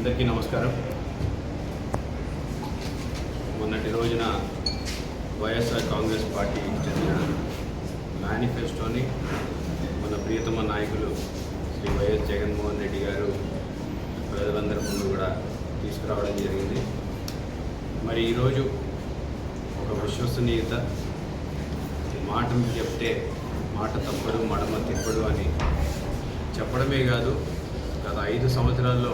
అందరికీ నమస్కారం. మొన్నటి రోజున వైఎస్ఆర్ కాంగ్రెస్ పార్టీ చెందిన మేనిఫెస్టోని మన ప్రియతమ నాయకులు శ్రీ వైఎస్ జగన్మోహన్ రెడ్డి గారు ప్రజలందరి ముందు కూడా తీసుకురావడం జరిగింది. మరి ఈరోజు ఒక విశ్వసనీయత, మాటలు చెప్తే మాట తప్పడు మడమ తిప్పడు అని చెప్పడమే కాదు, గత 5 సంవత్సరాల్లో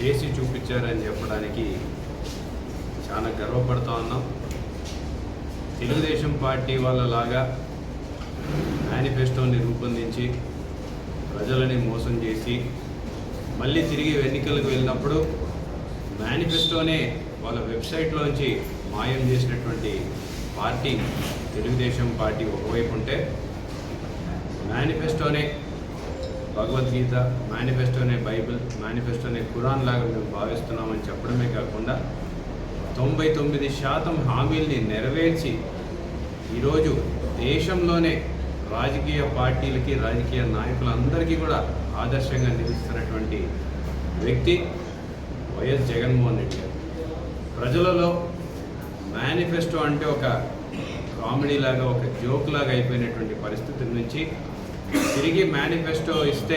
చేసి చూపించారని చెప్పడానికి చాలా గర్వపడుతూ ఉన్నాం. తెలుగుదేశం పార్టీ వాళ్ళలాగా మేనిఫెస్టోని రూపొందించి ప్రజలని మోసం చేసి మళ్ళీ తిరిగి ఎన్నికలకు వెళ్ళినప్పుడు మేనిఫెస్టోనే వాళ్ళ వెబ్సైట్లోంచి మాయం చేసినటువంటి పార్టీ తెలుగుదేశం పార్టీ ఒకవైపు ఉంటే, మేనిఫెస్టోనే భగవద్గీత, మేనిఫెస్టోనే బైబిల్, మేనిఫెస్టోనే ఖురాన్ లాగా మేము భావిస్తున్నామని చెప్పడమే కాకుండా 99% హామీల్ని నెరవేర్చి ఈరోజు దేశంలోనే రాజకీయ పార్టీలకి, రాజకీయ నాయకులందరికీ కూడా ఆదర్శంగా నిలుస్తున్నటువంటి వ్యక్తి వైఎస్ జగన్మోహన్ రెడ్డి గారు. ప్రజలలో మేనిఫెస్టో అంటే ఒక కామెడీ లాగా, ఒక జోక్ లాగా అయిపోయినటువంటి పరిస్థితుల నుంచి తిరిగి మేనిఫెస్టో ఇస్తే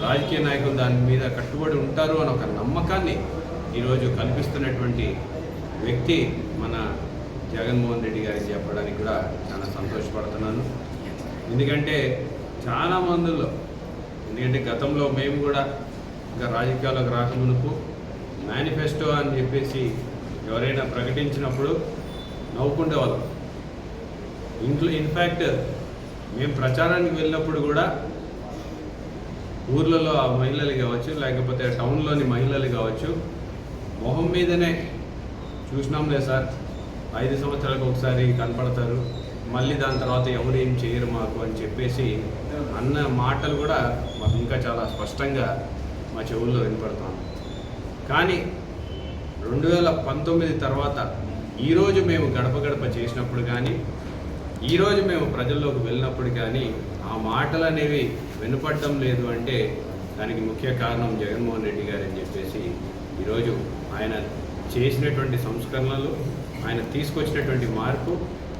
రాజకీయ నాయకులు దాని మీద కట్టుబడి ఉంటారు అని ఒక నమ్మకాన్ని ఈరోజు కల్పిస్తున్నటువంటి వ్యక్తి మన జగన్మోహన్ రెడ్డి గారికి చెప్పడానికి కూడా చాలా సంతోషపడుతున్నాను. ఎందుకంటే చాలా మందిలో, ఎందుకంటే గతంలో మేము కూడా ఇంకా రాజకీయాలకు రాకమునుపు మేనిఫెస్టో అని చెప్పేసి ఎవరైనా ప్రకటించినప్పుడు నవ్వుకుంటే వాళ్ళం. ఇన్ఫ్యాక్ట్ మేము ప్రచారానికి వెళ్ళినప్పుడు కూడా ఊర్లలో ఆ మహిళలు కావచ్చు, లేకపోతే టౌన్లోని మహిళలు కావచ్చు, మొహం మీదనే చూసినాంలే సార్, 5 సంవత్సరాలకు ఒకసారి కనపడతారు, మళ్ళీ దాని తర్వాత ఎవరు ఏం చేయరు మాకు అని చెప్పేసి అన్న మాటలు కూడా మాకు ఇంకా చాలా స్పష్టంగా మా చెవుల్లో వినపడతాం. కానీ 2019 తర్వాత ఈరోజు మేము గడప గడప చేసినప్పుడు కానీ, ఈరోజు మేము ప్రజల్లోకి వెళ్ళినప్పుడు కానీ ఆ మాటలు అనేవి వినపడడం లేదు అంటే దానికి ముఖ్య కారణం జగన్మోహన్ రెడ్డి గారు అని చెప్పేసి ఈరోజు ఆయన చేసినటువంటి సంస్కరణలు, ఆయన తీసుకొచ్చినటువంటి మార్పు,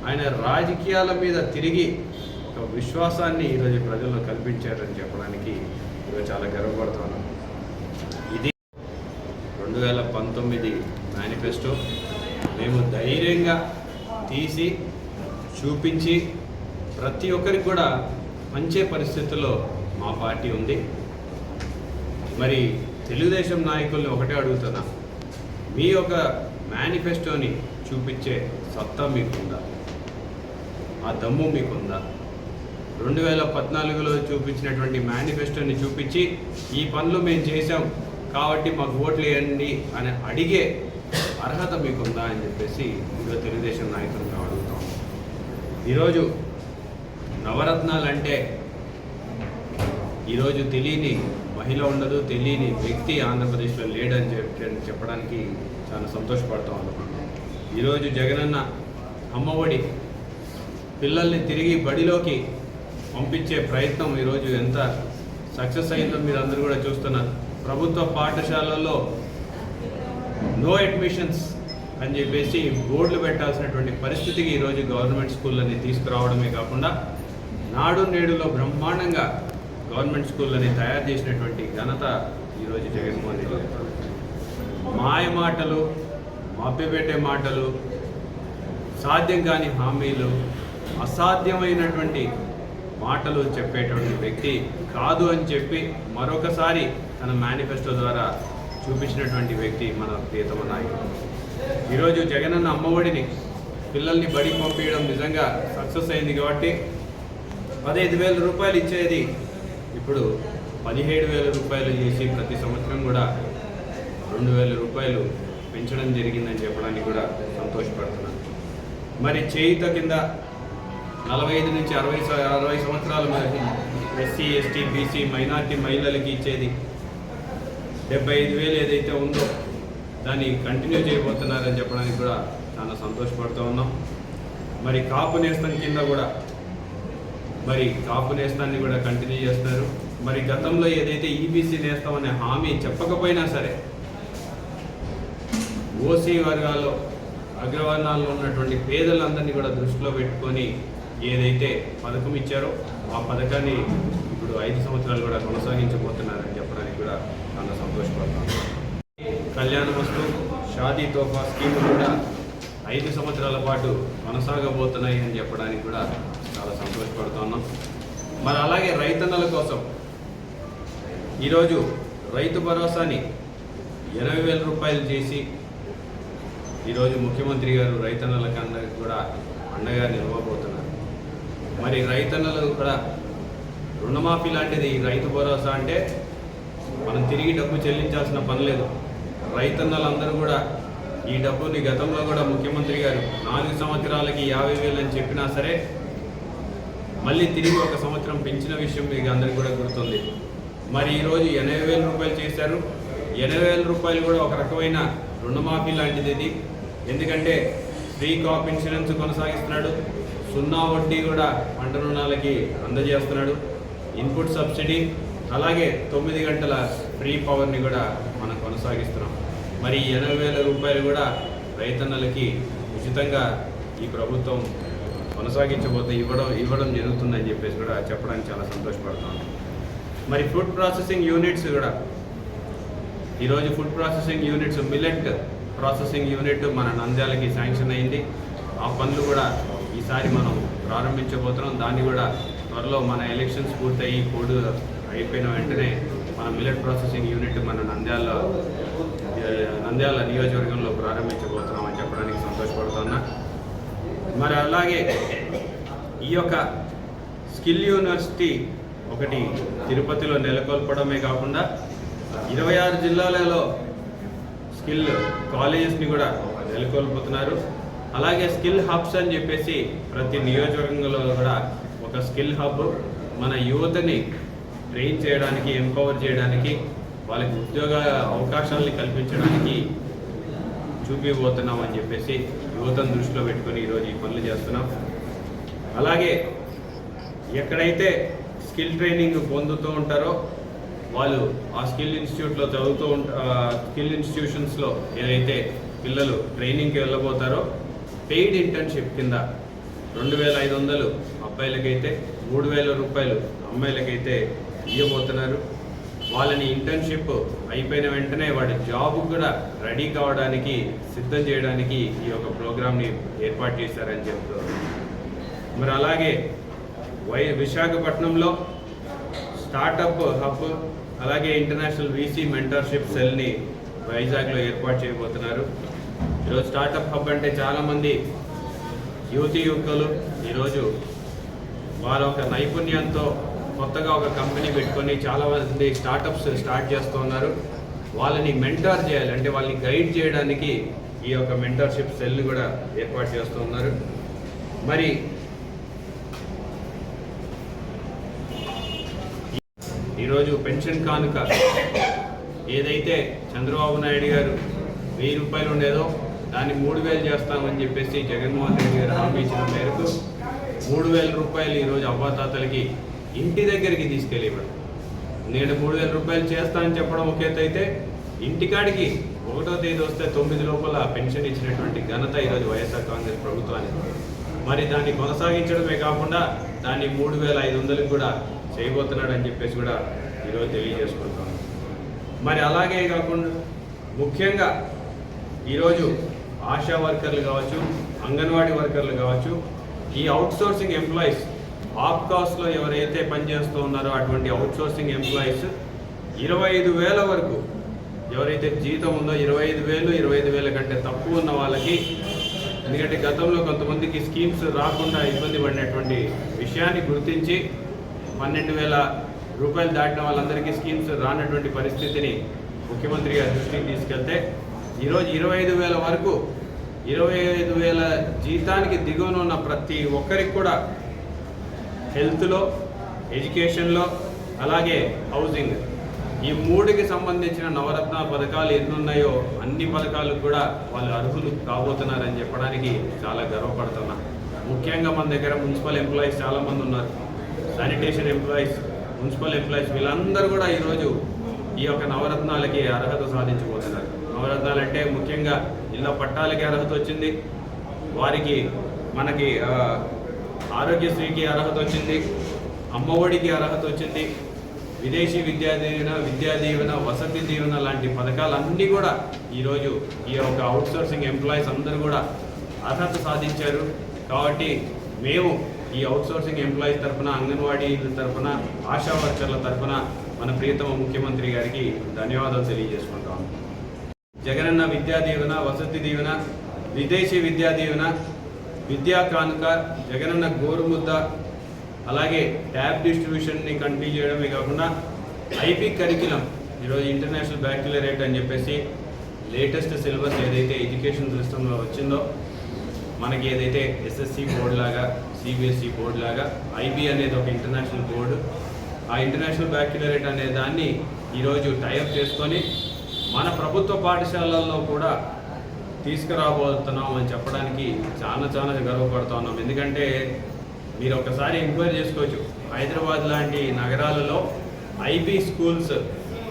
ఆయన రాజకీయాల మీద తిరిగి ఒక విశ్వాసాన్ని ఈరోజు ప్రజల్లో కల్పించారని చెప్పడానికి ఈరోజు చాలా గర్వపడుతున్నాను. ఇది 2019 మేనిఫెస్టో మేము ధైర్యంగా తీసి చూపించి ప్రతి ఒక్కరికి కూడా మంచి పరిస్థితుల్లో మా పార్టీ ఉంది. మరి తెలుగుదేశం నాయకుల్ని ఒకటే అడుగుతున్నా, మీ యొక్క మేనిఫెస్టోని చూపించే సత్తా మీకుందా? ఆ దమ్ము మీకుందా? 2014లో చూపించినటువంటి మేనిఫెస్టోని చూపించి ఈ పనులు మేము చేసాం కాబట్టి మాకు ఓట్లు వేయండి అని అడిగే అర్హత మీకుందా అని చెప్పేసి ఈరోజు తెలుగుదేశం నాయకులను అడుగుతాం. ఈరోజు నవరత్నాలు అంటే ఈరోజు తెలియని మహిళ ఉండదు, తెలియని వ్యక్తి ఆంధ్రప్రదేశ్లో లేడని చెప్పడానికి చాలా సంతోషపడుతూ ఉన్నాం. ఈరోజు జగనన్న అమ్మఒడి పిల్లల్ని తిరిగి బడిలోకి పంపించే ప్రయత్నం ఈరోజు ఎంత సక్సెస్ అయిందో మీరు అందరూ కూడా చూస్తున్నారు. ప్రభుత్వ పాఠశాలల్లో నో అడ్మిషన్స్ అని చెప్పేసి బోర్డులు పెట్టాల్సినటువంటి పరిస్థితికి ఈరోజు గవర్నమెంట్ స్కూళ్ళని తీసుకురావడమే కాకుండా నాడు నేడులో బ్రహ్మాండంగా గవర్నమెంట్ స్కూళ్ళని తయారు చేసినటువంటి ఘనత ఈరోజు జగన్మోహన్ రెడ్డి గారు. మాయ మాటలు, మభ్యపెట్టే మాటలు, సాధ్యం కాని హామీలు, అసాధ్యమైనటువంటి మాటలు చెప్పేటువంటి వ్యక్తి కాదు అని చెప్పి మరొకసారి తన మేనిఫెస్టో ద్వారా చూపించినటువంటి వ్యక్తి మన ప్రియతమ నాయకుడు. ఈరోజు జగనన్న అమ్మఒడిని పిల్లల్ని బడికి పంపించడం నిజంగా సక్సెస్ అయింది కాబట్టి 15,000 రూపాయలు ఇచ్చేది ఇప్పుడు 17,000 రూపాయలు చేసి ప్రతి సంవత్సరం కూడా 2,000 రూపాయలు పెంచడం జరిగిందని చెప్పడానికి కూడా సంతోషపడుతున్నాను. మరి చేయుత కింద 45 నుంచి 60 సంవత్సరాల ఎస్సీ, ఎస్టీ, బీసీ, మైనార్టీ మహిళలకి ఇచ్చేది 75,000 ఏదైతే ఉందో దాన్ని కంటిన్యూ చేయబోతున్నారని చెప్పడానికి కూడా చాలా సంతోషపడుతూ ఉన్నాం. మరి కాపు నేస్తం కింద కూడా మరి కాపు నేస్తాన్ని కూడా కంటిన్యూ చేస్తున్నారు. మరి గతంలో ఏదైతే ఈబీసీ నేస్తామనే హామీ చెప్పకపోయినా సరే ఓసీ వర్గాల్లో అగ్రవర్ణాల్లో ఉన్నటువంటి పేదలందరినీ కూడా దృష్టిలో పెట్టుకొని ఏదైతే పథకం ఇచ్చారో ఆ పథకాన్ని ఇప్పుడు 5 సంవత్సరాలు కూడా కొనసాగించబోతున్నారని చెప్పడానికి కూడా చాలా సంతోషపడతాను. కళ్యాణ వస్తు షాదీ తోఫా స్కీమ్ కూడా 5 సంవత్సరాల పాటు కొనసాగబోతున్నాయి అని చెప్పడానికి కూడా చాలా సంతోషపడుతున్నాం. మరి అలాగే రైతన్నల కోసం ఈరోజు రైతు భరోసాని 80,000 రూపాయలు చేసి ఈరోజు ముఖ్యమంత్రి గారు రైతన్నలకందరికి కూడా అండగా నిలవబోతున్నారు. మరి రైతన్నలు కూడా రుణమాఫీ లాంటిది రైతు భరోసా అంటే మనం తిరిగి డబ్బు చెల్లించాల్సిన పని లేదు. రైతన్నలందరూ కూడా ఈ డబ్బుని గతంలో కూడా ముఖ్యమంత్రి గారు 4 సంవత్సరాలకి 50,000 అని చెప్పినా సరే మళ్ళీ తిరిగి 1 సంవత్సరం పెంచిన విషయం మీకు అందరికీ కూడా గుర్తుంది. మరి ఈరోజు 80,000 రూపాయలు చేశారు. 80,000 రూపాయలు కూడా ఒక రకమైన రుణమాఫీ లాంటిది ఇది. ఎందుకంటే ఫ్రీ క్రాప్ ఇన్సూరెన్స్ కొనసాగిస్తున్నాడు, 0 వడ్డీ కూడా పంట రుణాలకి అందజేస్తున్నాడు, ఇన్పుట్ సబ్సిడీ, అలాగే 9 గంటల ఫ్రీ పవర్ని కూడా మనం కొనసాగిస్తున్నాం. మరి 80,000 రూపాయలు కూడా రైతన్నలకి ఉచితంగా ఈ ప్రభుత్వం కొనసాగించబోతే ఇవ్వడం జరుగుతుందని చెప్పేసి కూడా చెప్పడానికి చాలా సంతోషపడుతున్నాం. మరి ఫుడ్ ప్రాసెసింగ్ యూనిట్స్ కూడా ఈరోజు food processing units millet processing unit మన నంద్యాలకి శాంక్షన్ అయింది. ఆ పనులు కూడా ఈసారి మనం ప్రారంభించబోతున్నాం. దాన్ని కూడా త్వరలో మన ఎలక్షన్స్ పూర్తయి కోడ్ అయిపోయిన వెంటనే మన మిల్లెట్ ప్రాసెసింగ్ యూనిట్ మన నంద్యాల నియోజకవర్గంలో ప్రారంభించబోతున్నాం అని చెప్పడానికి సంతోషపడుతున్నా. మరి అలాగే ఈ యొక్క స్కిల్ యూనివర్సిటీ ఒకటి తిరుపతిలో నెలకొల్పడమే కాకుండా 26 జిల్లాలలో స్కిల్ కాలేజెస్ని కూడా నెలకొల్పుతున్నారు. అలాగే స్కిల్ హబ్స్ అని చెప్పేసి ప్రతి నియోజకవర్గంలో కూడా ఒక స్కిల్ హబ్ మన యువతని ట్రైన్ చేయడానికి, ఎంపవర్ చేయడానికి, వాళ్ళకి ఉద్యోగ అవకాశాలని కల్పించడానికి చూపిపోతున్నాం అని చెప్పేసి యువతను దృష్టిలో పెట్టుకొని ఈరోజు ఈ పనులు చేస్తున్నాం. అలాగే ఎక్కడైతే స్కిల్ ట్రైనింగ్ పొందుతూ ఉంటారో వాళ్ళు ఆ స్కిల్ ఇన్స్టిట్యూట్లో స్కిల్ ఇన్స్టిట్యూషన్స్లో ఏదైతే పిల్లలు ట్రైనింగ్కి వెళ్ళబోతారో పెయిడ్ ఇంటర్న్షిప్ కింద 2,500 అబ్బాయిలకైతే 3,000 రూపాయలు అమ్మాయిలకైతే ఇవ్వబోతున్నారు. వాళ్ళని ఇంటర్న్షిప్ అయిపోయిన వెంటనే వాడి జాబ్ కూడా రెడీ కావడానికి సిద్ధం చేయడానికి ఈ యొక్క ప్రోగ్రామ్ని ఏర్పాటు చేశారని చెప్తారు. మరి అలాగే విశాఖపట్నంలో స్టార్టప్ హబ్, అలాగే ఇంటర్నేషనల్ వీసీ మెంటర్షిప్ సెల్ని వైజాగ్లో ఏర్పాటు చేయబోతున్నారు. ఈరోజు స్టార్టప్ హబ్ అంటే చాలామంది యువకులు ఈరోజు వాళ్ళ ఒక నైపుణ్యంతో కొత్తగా ఒక కంపెనీ పెట్టుకొని చాలామంది స్టార్టప్స్ స్టార్ట్ చేస్తూ ఉన్నారు. వాళ్ళని మెంటర్ చేయాలి అంటే వాళ్ళని గైడ్ చేయడానికి ఈ యొక్క మెంటర్షిప్ సెల్ కూడా ఏర్పాటు చేస్తూ ఉన్నారు. మరి ఈరోజు పెన్షన్ కానుక ఏదైతే చంద్రబాబు నాయుడు గారు 1,000 రూపాయలు ఉండేదో దాన్ని 3,000 చేస్తామని చెప్పేసి జగన్మోహన్ రెడ్డి గారు హామీ ఇచ్చిన మేరకు 3,000 రూపాయలు ఈరోజు అవ్వాతాతలకి ఇంటి దగ్గరికి తీసుకెళ్ళివ్వడం. నేను 3,000 రూపాయలు చేస్తానని చెప్పడం ఒక ఎత్తు అయితే, ఇంటికాడికి 1వ తేదీ వస్తే 9 లోపల పెన్షన్ ఇచ్చినటువంటి ఘనత ఈరోజు వైఎస్ఆర్ కాంగ్రెస్ ప్రభుత్వానికి. మరి దాన్ని కొనసాగించడమే కాకుండా దాన్ని 3,500కి కూడా చేయబోతున్నాడు అని చెప్పేసి కూడా ఈరోజు తెలియజేసుకుంటాం. మరి అలాగే కాకుండా ముఖ్యంగా ఈరోజు ఆశా వర్కర్లు కావచ్చు, అంగన్వాడీ వర్కర్లు కావచ్చు, ఈ అవుట్సోర్సింగ్ ఎంప్లాయీస్ ఆప్కాస్లో ఎవరైతే పనిచేస్తూ ఉన్నారో అటువంటి అవుట్సోర్సింగ్ ఎంప్లాయీస్ 25,000 వరకు ఎవరైతే జీతం ఉందో 25,000, 25,000 కంటే తక్కువ ఉన్న వాళ్ళకి, ఎందుకంటే గతంలో కొంతమందికి స్కీమ్స్ రాకుండా ఇబ్బంది పడినటువంటి విషయాన్ని గుర్తించి 12,000 రూపాయలు దాటిన వాళ్ళందరికీ స్కీమ్స్ రానటువంటి పరిస్థితిని ముఖ్యమంత్రి గారి దృష్టికి తీసుకెళ్తే ఈరోజు 25,000 వరకు 25,000 జీతానికి దిగువన ఉన్న ప్రతి ఒక్కరికి కూడా హెల్త్లో, ఎడ్యుకేషన్లో, అలాగే హౌసింగ్, ఈ 3కి సంబంధించిన నవరత్న పథకాలు ఎన్ని ఉన్నాయో అన్ని పథకాలకు కూడా వాళ్ళు అర్హులు కాబోతున్నారని చెప్పడానికి చాలా గర్వపడుతున్నా. ముఖ్యంగా మన దగ్గర మున్సిపల్ ఎంప్లాయీస్ చాలామంది ఉన్నారు, శానిటేషన్ ఎంప్లాయీస్, మున్సిపల్ ఎంప్లాయీస్ వీళ్ళందరూ కూడా ఈరోజు ఈ యొక్క నవరత్నాలకి అర్హత సాధించబోతున్నారు. నవరత్నాలు అంటే ముఖ్యంగా ఇళ్ళ పట్టాలకి అర్హత వచ్చింది, వారికి మనకి ఆరోగ్యశ్రీకి అర్హత వచ్చింది, అమ్మఒడికి అర్హత వచ్చింది, విదేశీ విద్యా దీవెన వసతి దీవెన లాంటి పథకాలన్నీ కూడా ఈరోజు ఈ యొక్క అవుట్సోర్సింగ్ ఎంప్లాయీస్ అందరూ కూడా అర్హత సాధించారు. కాబట్టి మేము ఈ అవుట్సోర్సింగ్ ఎంప్లాయీస్ తరఫున, అంగన్వాడీల తరఫున, ఆశా వర్కర్ల తరఫున మన ప్రియతమ ముఖ్యమంత్రి గారికి ధన్యవాదాలు తెలియజేసుకుంటాము. జగనన్న విద్యా దీవెన, వసతి దీవెన, విదేశీ విద్యా దీవెన, విద్యా కానుక, జగనన్న గోరుముద్ద, అలాగే ట్యాబ్ డిస్ట్రిబ్యూషన్ని కంటిన్యూ చేయడమే కాకుండా ఐపీ కరిక్యులం ఈరోజు ఇంటర్నేషనల్ బ్యాక్యులరేట్ అని చెప్పేసి లేటెస్ట్ సిలబస్ ఏదైతే ఎడ్యుకేషన్ సిస్టంలో వచ్చిందో, మనకి ఏదైతే ఎస్ఎస్సి బోర్డు లాగా, సిబిఎస్ఈ బోర్డు లాగా ఐబీ అనేది ఒక ఇంటర్నేషనల్ బోర్డు, ఆ ఇంటర్నేషనల్ బ్యాక్యులరేట్ అనే దాన్ని ఈరోజు టైఅప్ చేసుకొని మన ప్రభుత్వ పాఠశాలల్లో కూడా తీసుకురాబోతున్నాం అని చెప్పడానికి చాలా గర్వపడుతూ ఉన్నాం. ఎందుకంటే మీరు ఒకసారి ఎంక్వైరీ చేసుకోవచ్చు, హైదరాబాద్ లాంటి నగరాలలో ఐబీ స్కూల్స్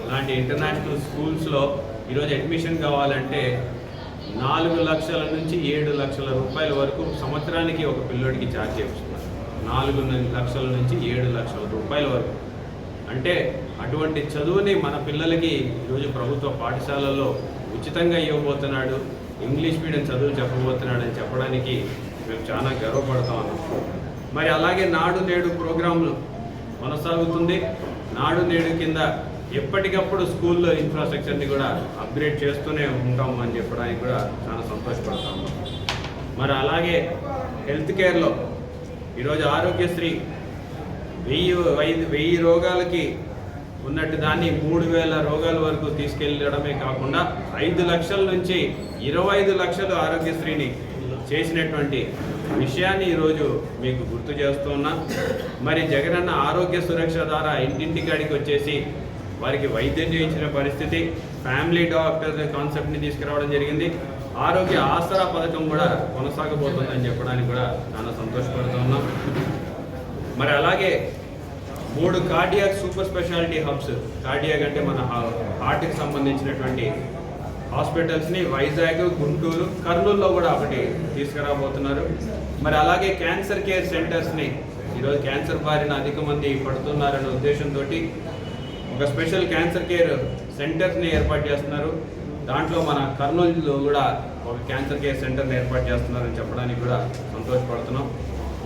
లాంటి ఇంటర్నేషనల్ స్కూల్స్లో ఈరోజు అడ్మిషన్ కావాలంటే 4 లక్షల నుంచి 7 లక్షల రూపాయల వరకు సంవత్సరానికి ఒక పిల్లోడికి ఛార్జ్ చేస్తున్నారు. 4 లక్షల నుంచి 7 లక్షల రూపాయల వరకు. అంటే అటువంటి చదువుని మన పిల్లలకి ఈరోజు ప్రభుత్వ పాఠశాలల్లో ఉచితంగా ఇవ్వబోతున్నాడు, ఇంగ్లీష్ మీడియం చదువు చెప్పబోతున్నాడు అని చెప్పడానికి మేము చాలా గర్వపడతా ఉన్నాం. మరి అలాగే నాడు నేడు ప్రోగ్రాంలు కొనసాగుతుంది. నాడు నేడు కింద ఎప్పటికప్పుడు స్కూల్లో ఇన్ఫ్రాస్ట్రక్చర్ని కూడా అప్గ్రేడ్ చేస్తూనే ఉంటాము అని చెప్పడానికి కూడా చాలా సంతోషపడతాము. మరి అలాగే హెల్త్ కేర్లో ఈరోజు ఆరోగ్యశ్రీ 1000 రోగాలకి ఉన్నట్టు దాన్ని 3000 రోగాల వరకు తీసుకెళ్ళడమే కాకుండా 5 లక్షల నుంచి 25 లక్షలు ఆరోగ్యశ్రీని చేసినటువంటి విషయాన్ని ఈరోజు మీకు గుర్తు చేస్తున్నా. మరి జగనన్న ఆరోగ్య సురక్ష ద్వారా ఇంటింటికాడికి వచ్చేసి వారికి వైద్యం చేయించిన పరిస్థితి, ఫ్యామిలీ డాక్టర్ కాన్సెప్ట్ని తీసుకురావడం జరిగింది. ఆరోగ్య ఆసరా పథకం కూడా కొనసాగబోతుందని చెప్పడానికి కూడా చాలా సంతోషపడుతున్నాం. మరి అలాగే 3 cardiac super speciality hubs, cardiac అంటే మన హార్ట్కి సంబంధించినటువంటి హాస్పిటల్స్ని వైజాగ్, గుంటూరు, కర్నూలులో కూడా ఒకటి తీసుకురాబోతున్నారు. మరి అలాగే క్యాన్సర్ కేర్ సెంటర్స్ని, ఈరోజు క్యాన్సర్ బారిన అధిక మంది పడుతున్నారనే ఉద్దేశంతో ఒక స్పెషల్ క్యాన్సర్ కేర్ సెంటర్స్ని ఏర్పాటు చేస్తున్నారు. దాంట్లో మన కర్నూలులో కూడా ఒక క్యాన్సర్ కేర్ సెంటర్ని ఏర్పాటు చేస్తున్నారని చెప్పడానికి కూడా సంతోషపడుతున్నాం.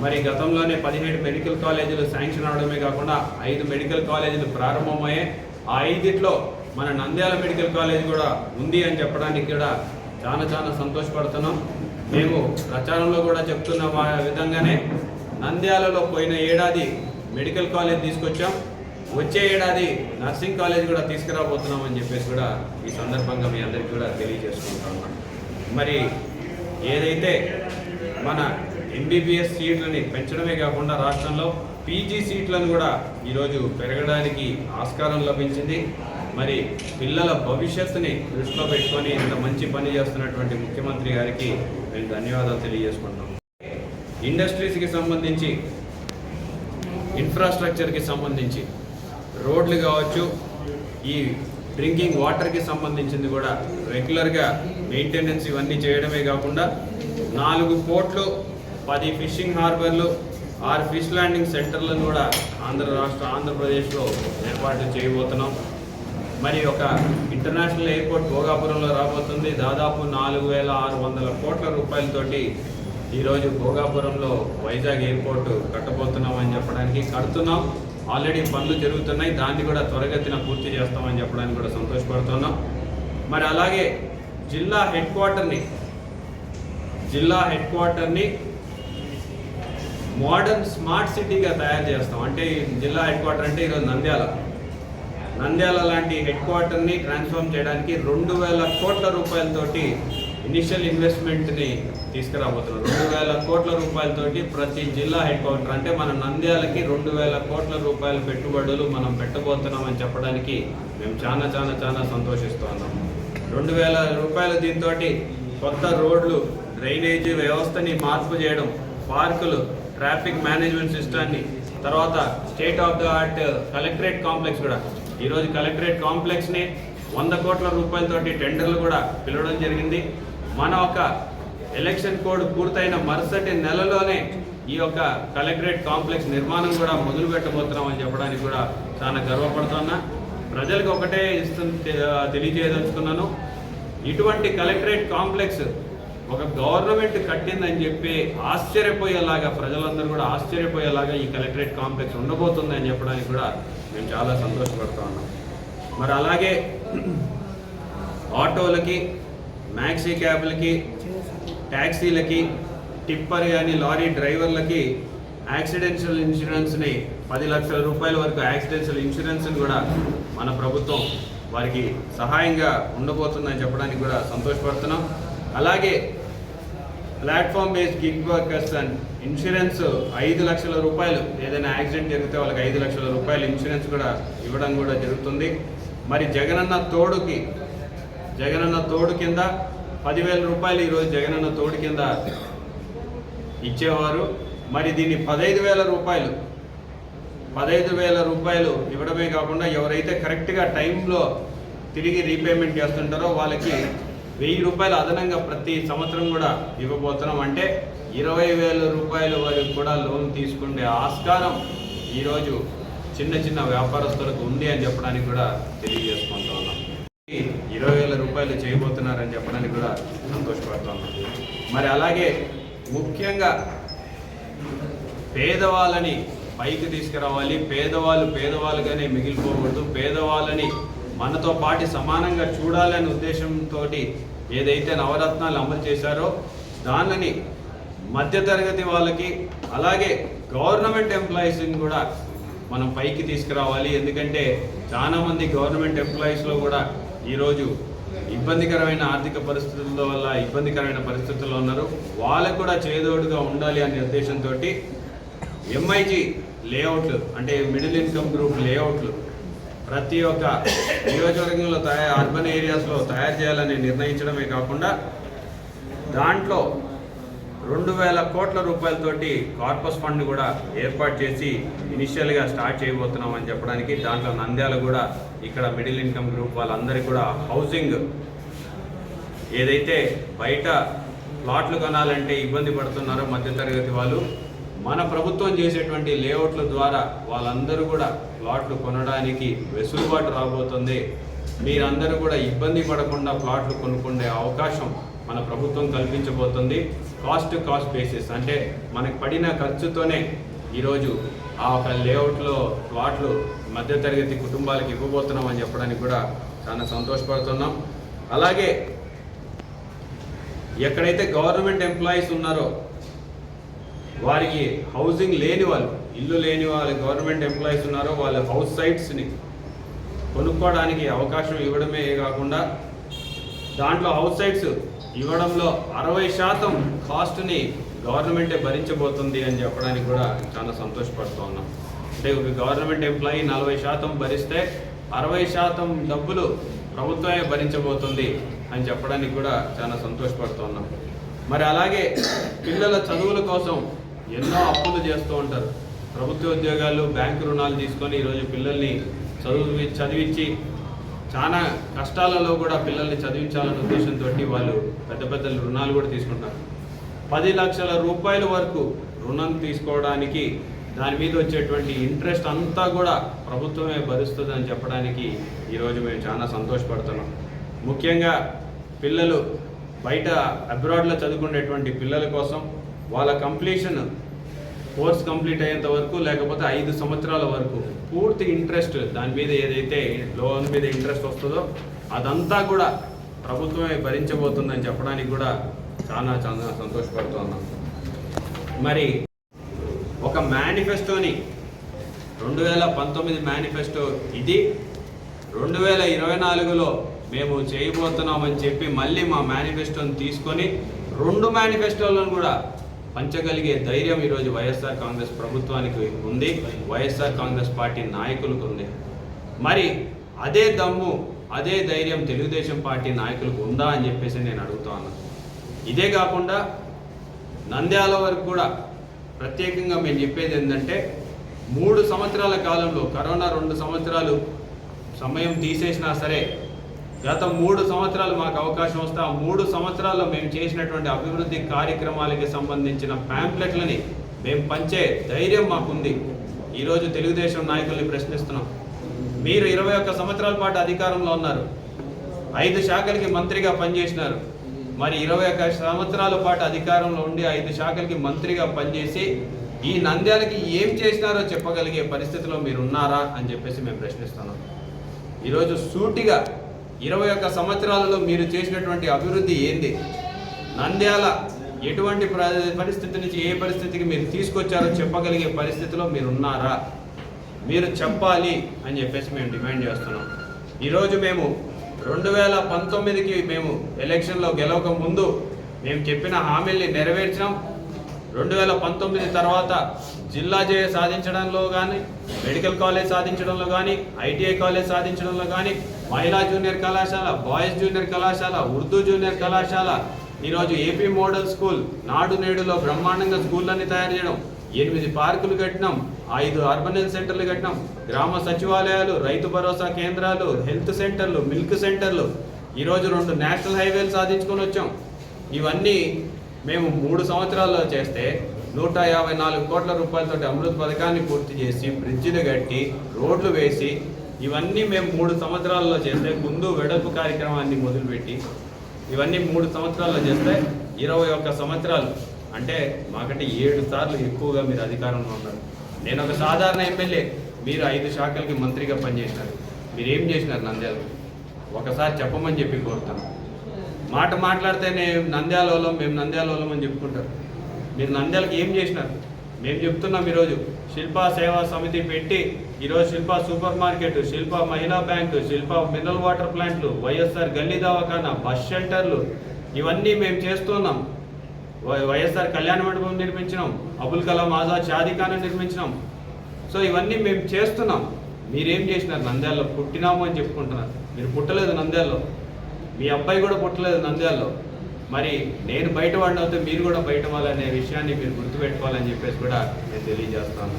మరి గతంలోనే 17 మెడికల్ కాలేజీలు శాంక్షన్ అవడమే కాకుండా 5 మెడికల్ కాలేజీలు ప్రారంభమయ్యాయి. ఆ 5లో మన నంద్యాల మెడికల్ కాలేజ్ కూడా ఉంది అని చెప్పడానికి కూడా చాలా సంతోషపడుతున్నాం. మేము ప్రచారంలో కూడా చెప్తున్న విధంగానే నంద్యాలలో పోయిన ఏడాది మెడికల్ కాలేజ్ తీసుకొచ్చాం, వచ్చే ఏడాది నర్సింగ్ కాలేజ్ కూడా తీసుకురాబోతున్నాం అని చెప్పేసి కూడా ఈ సందర్భంగా మీ అందరికీ కూడా తెలియజేసుకుంటున్నాం. మరి ఏదైతే మన ఎంబీబీఎస్ సీట్లని పెంచడమే కాకుండా రాష్ట్రంలో పీజీ సీట్లను కూడా ఈరోజు పెరగడానికి ఆస్కారం లభించింది. మరి పిల్లల భవిష్యత్తుని దృష్టిలో పెట్టుకొని ఇంత మంచి పని చేస్తున్నటువంటి ముఖ్యమంత్రి గారికి మేము ధన్యవాదాలు తెలియజేసుకుంటున్నాం. ఇండస్ట్రీస్కి సంబంధించి, ఇన్ఫ్రాస్ట్రక్చర్కి సంబంధించి, రోడ్లు కావచ్చు, ఈ డ్రింకింగ్ వాటర్కి సంబంధించింది కూడా రెగ్యులర్గా మెయింటెనెన్స్ ఇవన్నీ చేయడమే కాకుండా 4 పోర్ట్లు, 10 ఫిషింగ్ హార్బర్లు, 6 ఫిష్ ల్యాండింగ్ సెంటర్లను కూడా ఆంధ్రప్రదేశ్లో ఏర్పాటు చేయబోతున్నాం. మరి ఒక ఇంటర్నేషనల్ ఎయిర్పోర్ట్ భోగాపురంలో రాబోతుంది. దాదాపు 4600 కోట్ల రూపాయలతోటి ఈరోజు భోగాపురంలో వైజాగ్ ఎయిర్పోర్ట్ కట్టబోతున్నామని చెప్పడానికి, కడుతున్నాం, ఆల్రెడీ పనులు జరుగుతున్నాయి, దాన్ని కూడా త్వరగతిన పూర్తి చేస్తామని చెప్పడానికి కూడా సంతోషపడుతున్నాం. మరి అలాగే జిల్లా హెడ్ క్వార్టర్ని మోడర్న్ స్మార్ట్ సిటీగా తయారు చేస్తాం. అంటే జిల్లా హెడ్ క్వార్టర్ అంటే ఈరోజు నంద్యాల లాంటి హెడ్ క్వార్టర్ని ట్రాన్స్ఫార్మ్ చేయడానికి 2000 కోట్ల రూపాయలతోటి ఇనిషియల్ ఇన్వెస్ట్మెంట్ని తీసుకురాబోతున్నారు. 2000 కోట్ల రూపాయలతోటి ప్రతి జిల్లా హెడ్ క్వార్టర్, అంటే మన నంద్యాలకి 2000 కోట్ల రూపాయల పెట్టుబడులు మనం పెట్టబోతున్నామని చెప్పడానికి మేము చాలా సంతోషిస్తూ ఉన్నాం. 2000 రూపాయలు దీంతో కొత్త రోడ్లు, డ్రైనేజీ వ్యవస్థని మార్పు చేయడం, పార్కులు, ట్రాఫిక్ మేనేజ్మెంట్ సిస్టాన్ని తర్వాత state of the art collectorate complex కూడా, ఈరోజు కలెక్టరేట్ కాంప్లెక్స్ని 100 కోట్ల రూపాయలతోటి టెండర్లు కూడా పిలవడం జరిగింది. మన ఒక ఎలక్షన్ కోడ్ పూర్తయిన మరుసటి నెలలోనే ఈ యొక్క కలెక్టరేట్ కాంప్లెక్స్ నిర్మాణం కూడా మొదలు పెట్టబోతున్నాం అని చెప్పడానికి కూడా చాలా గర్వపడుతున్నా. ప్రజలకు ఒకటే తెలియజేయదలుచుకున్నాను, ఇటువంటి కలెక్టరేట్ కాంప్లెక్స్ ఒక గవర్నమెంట్ కట్టిందని చెప్పి ఆశ్చర్యపోయేలాగా, ప్రజలందరూ కూడా ఆశ్చర్యపోయేలాగా ఈ కలెక్టరేట్ కాంప్లెక్స్ ఉండబోతుంది అని చెప్పడానికి కూడా మేము చాలా సంతోషపడుతూ ఉన్నాం. మరి అలాగే ఆటోలకి, మ్యాక్సీ క్యాబ్లకి, ట్యాక్సీలకి, టిప్పర్ కానీ లారీ డ్రైవర్లకి యాక్సిడెన్షియల్ ఇన్సూరెన్స్ని 10 లక్షల రూపాయల వరకు యాక్సిడెన్షియల్ ఇన్సూరెన్స్ని కూడా మన ప్రభుత్వం వారికి సహాయంగా ఉండబోతుందని చెప్పడానికి కూడా సంతోషపడుతున్నాం. అలాగే platform based gig workers and insurance 5 లక్షల రూపాయలు, ఏదైనా యాక్సిడెంట్ జరిగితే వాళ్ళకి 5 లక్షల రూపాయలు ఇన్సూరెన్స్ కూడా ఇవ్వడం కూడా జరుగుతుంది. మరి జగనన్న తోడు కింద 10,000 రూపాయలు ఈరోజు జగనన్న తోడు కింద ఇచ్చేవారు. మరి దీన్ని 15,000 రూపాయలు ఇవ్వడమే కాకుండా ఎవరైతే కరెక్ట్గా టైంలో తిరిగి రీపేమెంట్ చేస్తుంటారో వాళ్ళకి 1,000 రూపాయలు అదనంగా ప్రతి సంవత్సరం కూడా ఇవ్వబోతున్నాం. అంటే 20,000 రూపాయల వరకు కూడా లోన్ తీసుకునే ఆస్కారం ఈరోజు చిన్న వ్యాపారస్తులకు ఉంది అని చెప్పడానికి కూడా తెలియజేసుకుంటూ ఉన్నాం. 20,000 రూపాయలు చేయబోతున్నారని చెప్పడానికి కూడా సంతోషపడుతున్నాం. మరి అలాగే ముఖ్యంగా పేదవాళ్ళని పైకి తీసుకురావాలి, పేదవాళ్ళుగానే మిగిలిపోకూడదు, పేదవాళ్ళని మనతో పాటు సమానంగా చూడాలనే ఉద్దేశంతో ఏదైతే నవరత్నాలు అమలు చేశారో దానిని మధ్యతరగతి వాళ్ళకి, అలాగే గవర్నమెంట్ ఎంప్లాయీస్ని కూడా మనం పైకి తీసుకురావాలి. ఎందుకంటే చాలామంది గవర్నమెంట్ ఎంప్లాయీస్లో కూడా ఈరోజు ఇబ్బందికరమైన ఆర్థిక పరిస్థితుల వల్ల ఇబ్బందికరమైన పరిస్థితుల్లో ఉన్నారు. వాళ్ళకు కూడా చేదోడుగా ఉండాలి అనే ఉద్దేశంతో ఎంఐజీ లేఅవుట్లు, అంటే మిడిల్ ఇన్కమ్ గ్రూప్ లేఅవుట్లు ప్రతి ఒక్క నియోజకవర్గంలో అర్బన్ ఏరియాస్లో తయారు చేయాలని నిర్ణయించడమే కాకుండా దాంట్లో 2,000 కోట్ల రూపాయలతోటి కార్పస్ ఫండ్ కూడా ఏర్పాటు చేసి ఇనిషియల్గా స్టార్ట్ చేయబోతున్నాం అని చెప్పడానికి, దాంట్లో నంద్యాల కూడా ఇక్కడ మిడిల్ ఇన్కమ్ గ్రూప్ వాళ్ళందరికీ కూడా హౌసింగ్, ఏదైతే బయట ప్లాట్లు కొనాలంటే ఇబ్బంది పడుతున్నారో మధ్యతరగతి వాళ్ళు, మన ప్రభుత్వం చేసేటువంటి లేఅవుట్ల ద్వారా వాళ్ళందరూ కూడా ప్లాట్లు కొనడానికి వెసులుబాటు రాబోతుంది. మీరందరూ కూడా ఇబ్బంది పడకుండా ప్లాట్లు కొనుక్కునే అవకాశం మన ప్రభుత్వం కల్పించబోతుంది. కాస్ట్ బేసిస్, అంటే మనకు పడిన ఖర్చుతోనే ఈరోజు ఆ ఒక లేఅవుట్లో ప్లాట్లు మధ్యతరగతి కుటుంబాలకు ఇవ్వబోతున్నాం అని చెప్పడానికి కూడా చాలా సంతోషపడుతున్నాం. అలాగే ఎక్కడైతే గవర్నమెంట్ ఎంప్లాయీస్ ఉన్నారో వారికి హౌసింగ్ లేని వాళ్ళు, ఇల్లు లేని వాళ్ళు గవర్నమెంట్ ఎంప్లాయీస్ ఉన్నారో వాళ్ళ హౌస్ సైట్స్ని కొనుక్కోవడానికి అవకాశం ఇవ్వడమే కాకుండా దాంట్లో హౌస్ సైట్స్ ఇవ్వడంలో 60% కాస్ట్ని గవర్నమెంటే భరించబోతుంది అని చెప్పడానికి కూడా చాలా సంతోషపడుతూ ఉన్నాం. అంటే ఒక గవర్నమెంట్ ఎంప్లాయీ 40% భరిస్తే 60% డబ్బులు ప్రభుత్వమే భరించబోతుంది అని చెప్పడానికి కూడా చాలా సంతోషపడుతూ ఉన్నాం. మరి అలాగే పిల్లల చదువుల కోసం ఎన్నో అప్పులు చేస్తూ ఉంటారు. ప్రభుత్వ ఉద్యోగాలు, బ్యాంకు రుణాలు తీసుకొని ఈరోజు పిల్లల్ని చదివించి చాలా కష్టాలలో కూడా పిల్లల్ని చదివించాలనే ఉద్దేశంతో వాళ్ళు పెద్ద రుణాలు కూడా తీసుకుంటారు. 10 లక్షల రూపాయల వరకు రుణం తీసుకోవడానికి దాని మీద వచ్చేటువంటి ఇంట్రెస్ట్ అంతా కూడా ప్రభుత్వమే భరిస్తుంది అని చెప్పడానికి ఈరోజు మేము చాలా సంతోషపడుతున్నాం. ముఖ్యంగా పిల్లలు బయట అబ్రాడ్లో చదువుకునేటువంటి పిల్లల కోసం వాళ్ళ కోర్స్ కంప్లీట్ అయ్యేంత వరకు, లేకపోతే 5 సంవత్సరాల వరకు పూర్తి ఇంట్రెస్ట్ దాని మీద ఏదైతే లోన్ మీద ఇంట్రెస్ట్ వస్తుందో అదంతా కూడా ప్రభుత్వమే భరించబోతుందని చెప్పడానికి కూడా చాలా సంతోషపడుతూ ఉన్నాం. మరి ఒక మేనిఫెస్టోని 2019 మేనిఫెస్టో ఇది 2024లో మేము చేయబోతున్నామని చెప్పి మళ్ళీ మా మేనిఫెస్టోని తీసుకొని 2 మేనిఫెస్టోలను కూడా పంచగలిగే ధైర్యం ఈరోజు వైఎస్ఆర్ కాంగ్రెస్ ప్రభుత్వానికి ఉంది, వైఎస్ఆర్ కాంగ్రెస్ పార్టీ నాయకులకు ఉంది. మరి అదే దమ్ము, అదే ధైర్యం తెలుగుదేశం పార్టీ నాయకులకు ఉందా అని చెప్పేసి నేను అడుగుతా ఉన్నాను. ఇదే కాకుండా నంద్యాల వరకు కూడా ప్రత్యేకంగా మేము చెప్పేది ఏంటంటే 3 సంవత్సరాల కాలంలో కరోనా 2 సంవత్సరాలు సమయం తీసేసినా సరే గత 3 సంవత్సరాలు మాకు అవకాశం వస్తే ఆ 3 సంవత్సరాల్లో మేము చేసినటువంటి అభివృద్ధి కార్యక్రమాలకి సంబంధించిన ప్యాంప్లెట్లని మేము పంచే ధైర్యం మాకుంది. ఈరోజు తెలుగుదేశం నాయకుల్ని ప్రశ్నిస్తున్నాం. మీరు 21 సంవత్సరాల పాటు అధికారంలో ఉన్నారు, 5 శాఖలకి మంత్రిగా పనిచేసినారు. మరి 21 సంవత్సరాల పాటు అధికారంలో ఉండి 5 శాఖలకి మంత్రిగా పనిచేసి ఈ నంద్యాలకి ఏం చేసినారో చెప్పగలిగే పరిస్థితిలో మీరు ఉన్నారా అని చెప్పేసి మేము ప్రశ్నిస్తున్నాం. ఈరోజు సూటిగా 21 సంవత్సరాలలో మీరు చేసినటువంటి అభివృద్ధి ఏంది, నంద్యాల ఎటువంటి పరిస్థితి నుంచి ఏ పరిస్థితికి మీరు తీసుకొచ్చారో చెప్పగలిగే పరిస్థితిలో మీరు ఉన్నారా, మీరు చెప్పాలి అని చెప్పేసి మేము డిమాండ్ చేస్తున్నాం. ఈరోజు మేము 2019కి మేము ఎలక్షన్లో గెలవక ముందు మేము చెప్పిన హామీల్ని నెరవేర్చాం. 2019 తర్వాత జిల్లా జయ సాధించడంలో కానీ, మెడికల్ కాలేజ్ సాధించడంలో కానీ, ఐటీఐ కాలేజ్ సాధించడంలో కానీ, మహిళా జూనియర్ కళాశాల, బాయ్స్ జూనియర్ కళాశాల, ఉర్దూ జూనియర్ కళాశాల, ఈరోజు ఏపీ మోడల్ స్కూల్, నాడు నేడులో బ్రహ్మాండంగా స్కూళ్ళన్నీ తయారు చేయడం, 8 పార్కులు కట్టినాం, 5 అర్బన్ హెల్త్ సెంటర్లు కట్టినాం, గ్రామ సచివాలయాలు, రైతు భరోసా కేంద్రాలు, హెల్త్ సెంటర్లు, మిల్క్ సెంటర్లు, ఈరోజు 2 నేషనల్ హైవేలు సాధించుకొని వచ్చాం. ఇవన్నీ మేము 3 సంవత్సరాల్లో చేస్తే 154 కోట్ల రూపాయలతో అమృత్ పథకాన్ని పూర్తి చేసి బ్రిడ్జిలు కట్టి రోడ్లు వేసి ఇవన్నీ మేము 3 సంవత్సరాల్లో చేస్తే ముందు వెడల్పు కార్యక్రమాన్ని మొదలుపెట్టి ఇవన్నీ 3 సంవత్సరాల్లో చేస్తే 21 సంవత్సరాలు అంటే మాకంటే 7 సార్లు ఎక్కువగా మీరు అధికారంలో ఉన్నారు. నేను ఒక సాధారణ ఎమ్మెల్యే, మీరు 5 శాఖలకి మంత్రిగా పనిచేసినారు. మీరు ఏం చేసినారు నంద్యాల? ఒకసారి చెప్పమని చెప్పి కోరుతాను. మాట మాట్లాడితేనే నంద్యాలలో మేము నంద్యాలలో అని చెప్పుకుంటారు. మీరు నంద్యాలకి ఏం చేసినారు? మేము చెప్తున్నాం. ఈరోజు శిల్పా సేవా సమితి పెట్టి ఈరోజు శిల్పా సూపర్ మార్కెట్, శిల్పా మహిళా బ్యాంకు, శిల్పా మినరల్ వాటర్ ప్లాంట్లు, వైఎస్ఆర్ గల్లీ దవాఖానా, బస్ షెల్టర్లు ఇవన్నీ మేము చేస్తున్నాం. వైఎస్ఆర్ కళ్యాణ మండపం నిర్మించినాం, అబుల్ కలాం ఆజాద్ షాదీఖానా నిర్మించినాం. సో ఇవన్నీ మేము చేస్తున్నాం. మీరేం చేసినారు? నంద్యాలలో పుట్టినాము అని చెప్పుకుంటున్నారు. మీరు పుట్టలేదు నంద్యాలలో, మీ అబ్బాయి కూడా పుట్టలేదు నంద్యాలలో. మరి నేను బయట వాడిని అవుతే మీరు కూడా బయట వాళ్ళనే విషయాన్ని మీరు గుర్తుపెట్టుకోవాలని చెప్పేసి కూడా నేను తెలియజేస్తాను.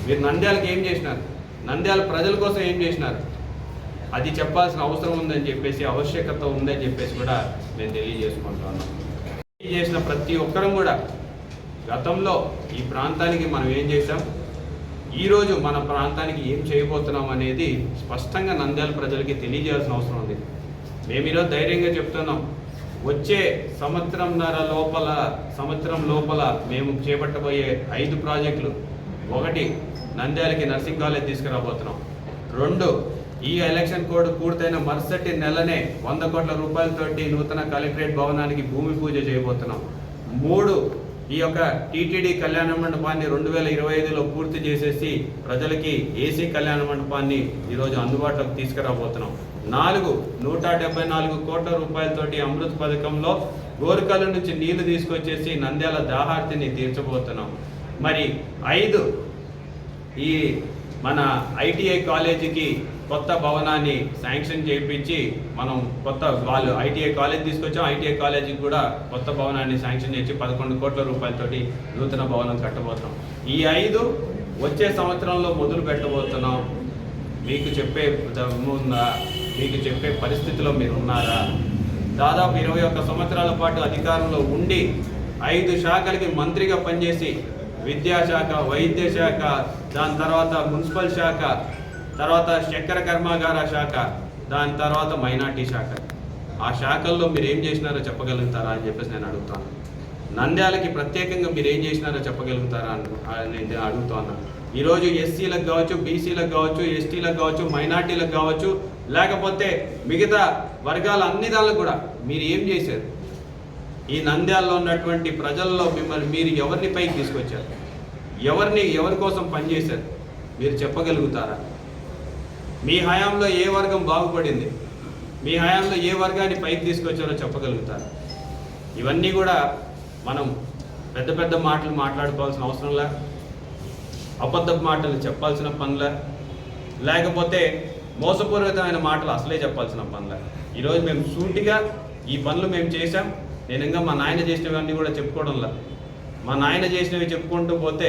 మీరు నంద్యాలకు ఏం చేసినారు? నంద్యాల ప్రజల కోసం ఏం చేసినారు? అది చెప్పాల్సిన అవసరం ఉందని చెప్పేసి, ఆవశ్యకత ఉందని చెప్పేసి కూడా నేను తెలియజేసుకుంటున్నాను. చేసిన ప్రతి ఒక్కరం కూడా గతంలో ఈ ప్రాంతానికి మనం ఏం చేశాం, ఈరోజు మన ప్రాంతానికి ఏం చేయబోతున్నాం అనేది స్పష్టంగా నంద్యాల ప్రజలకి తెలియజేయాల్సిన అవసరం ఉంది. మేము ఈరోజు ధైర్యంగా చెప్తున్నాం, వచ్చే సంవత్సరం లోపల మేము చేపట్టబోయే 5 ప్రాజెక్టులు, 1 నంద్యాలకి నర్సింగ్ కాలేజ్ తీసుకురాబోతున్నాం. 2 ఈ ఎలక్షన్ కోడ్ పూర్తయిన మరుసటి నెలనే 100 కోట్ల రూపాయలతోటి నూతన కలెక్టరేట్ భవనానికి భూమి పూజ చేయబోతున్నాం. 3 ఈ యొక్క టీటీడీ కళ్యాణ మండపాన్ని 2025లో పూర్తి చేసేసి ప్రజలకి ఏసీ కళ్యాణ మండపాన్ని ఈరోజు అందుబాటులోకి తీసుకురాబోతున్నాం. 4 174 కోట్ల రూపాయలతోటి అమృత్ పథకంలో గోరుకల నుంచి నీళ్లు తీసుకొచ్చేసి నంద్యాల దాహార్తిని తీర్చబోతున్నాం. మరి 5 ఈ మన ఐటీఐ కాలేజీకి కొత్త భవనాన్ని శాంక్షన్ చేయించి మనం వాళ్ళు ఐటీఐ కాలేజ్ తీసుకొచ్చాం. ఐటీఐ కాలేజీకి కూడా కొత్త భవనాన్ని శాంక్షన్ చేసి 11 కోట్ల రూపాయలతోటి నూతన భవనం కట్టబోతున్నాం. ఈ 5 వచ్చే సంవత్సరంలో మొదలు పెట్టబోతున్నాం. మీకు చెప్పే ఉందా? మీకు చెప్పే పరిస్థితిలో మీరు ఉన్నారా? దాదాపు 21 సంవత్సరాల పాటు అధికారంలో ఉండి 5 శాఖలకి మంత్రిగా పనిచేసి విద్యాశాఖ, వైద్య శాఖ, దాని తర్వాత మున్సిపల్ శాఖ, తర్వాత చక్కెర కర్మాగార శాఖ, దాని తర్వాత మైనార్టీ శాఖ. ఆ శాఖల్లో మీరు ఏం చేసినారో చెప్పగలుగుతారా అని చెప్పేసి నేను అడుగుతాను. నంద్యాలకి ప్రత్యేకంగా మీరు ఏం చేసినారో చెప్పగలుగుతారా అని నేను అడుగుతాను. ఈరోజు ఎస్సీలకు కావచ్చు, బీసీలకు కావచ్చు, ఎస్టీలకు కావచ్చు, మైనార్టీలకు కావచ్చు, లేకపోతే మిగతా వర్గాల అన్ని దానికి కూడా మీరు ఏం చేశారు? ఈ నంద్యాలలో ఉన్నటువంటి ప్రజల్లో మీరు ఎవరిని పైకి తీసుకొచ్చారు? ఎవరి కోసం పనిచేశారు? మీరు చెప్పగలుగుతారా? మీ హయాంలో ఏ వర్గం బాగుపడింది? మీ హయాంలో ఏ వర్గాన్ని పైకి తీసుకొచ్చారో చెప్పగలుగుతారా? ఇవన్నీ కూడా మనం పెద్ద పెద్ద మాటలు మాట్లాడుకోవాల్సిన అవసరంలా, అబద్ధపు మాటలు చెప్పాల్సిన పనులా, లేకపోతే మోసపూరితమైన మాటలు అసలే చెప్పాల్సిన పనులా? ఈరోజు మేము సూటిగా ఈ పనులు మేము చేశాం. నేను ఇంకా మా నాయన చేసినవన్నీ కూడా చెప్పుకోవడంలా. మా నాయన చేసినవి చెప్పుకుంటూ పోతే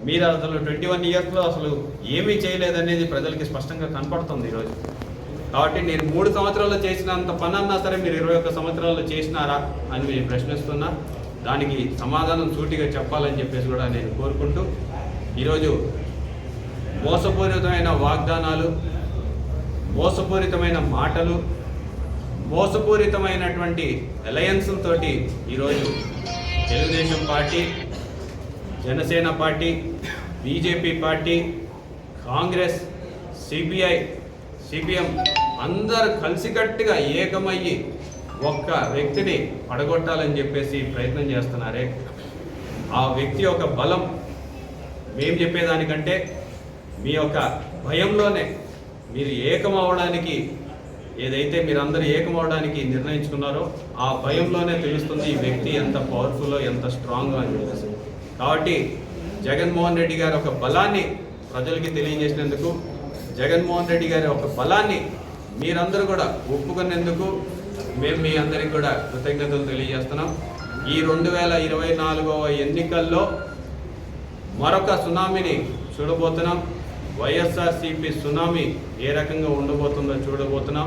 మీరు అసలు 21 ఇయర్స్లో అసలు ఏమీ చేయలేదనేది ప్రజలకి స్పష్టంగా కనపడుతుంది ఈరోజు. కాబట్టి నేను 3 సంవత్సరాల్లో చేసినంత పని అన్నా సరే మీరు 21 సంవత్సరాల్లో చేసినారా అని నేను ప్రశ్నిస్తున్నా. దానికి సమాధానం సూటిగా చెప్పాలని చెప్పేసి కూడా నేను కోరుకుంటూ, ఈరోజు మోసపూరితమైన వాగ్దానాలు, మోసపూరితమైన మాటలు, మోసపూరితమైనటువంటి అలయన్స్లతోటి ఈరోజు Telugu Desam party, Janasena party, BJP party, Congress, CPI, CPM అందరూ కలిసికట్టుగా ఏకమయ్యి ఒక్క వ్యక్తిని పడగొట్టాలని చెప్పేసి ప్రయత్నం చేస్తున్నారే. ఆ వ్యక్తి యొక్క బలం మేము చెప్పేదానికంటే మీ యొక్క భయంలోనే మీరు ఏకమవడానికి, ఏదైతే మీరందరూ ఏకమవడానికి నిర్ణయించుకున్నారో ఆ భయంలోనే తెలుస్తుంది ఈ వ్యక్తి ఎంత పవర్ఫుల్లో, ఎంత స్ట్రాంగ్ అని చెప్పేసి. కాబట్టి జగన్మోహన్ రెడ్డి గారి ఒక బలాన్ని ప్రజలకి తెలియజేసినందుకు, జగన్మోహన్ రెడ్డి గారి ఒక బలాన్ని మీరందరూ కూడా ఒప్పుకునేందుకు మేము మీ అందరికి కూడా కృతజ్ఞతలు తెలియజేస్తున్నాం. ఈ 2024వ ఎన్నికల్లో మరొక సునామీని చూడబోతున్నాం. వైఎస్ఆర్సీపీ సునామీ ఏ రకంగా ఉండబోతుందో చూడబోతున్నాం.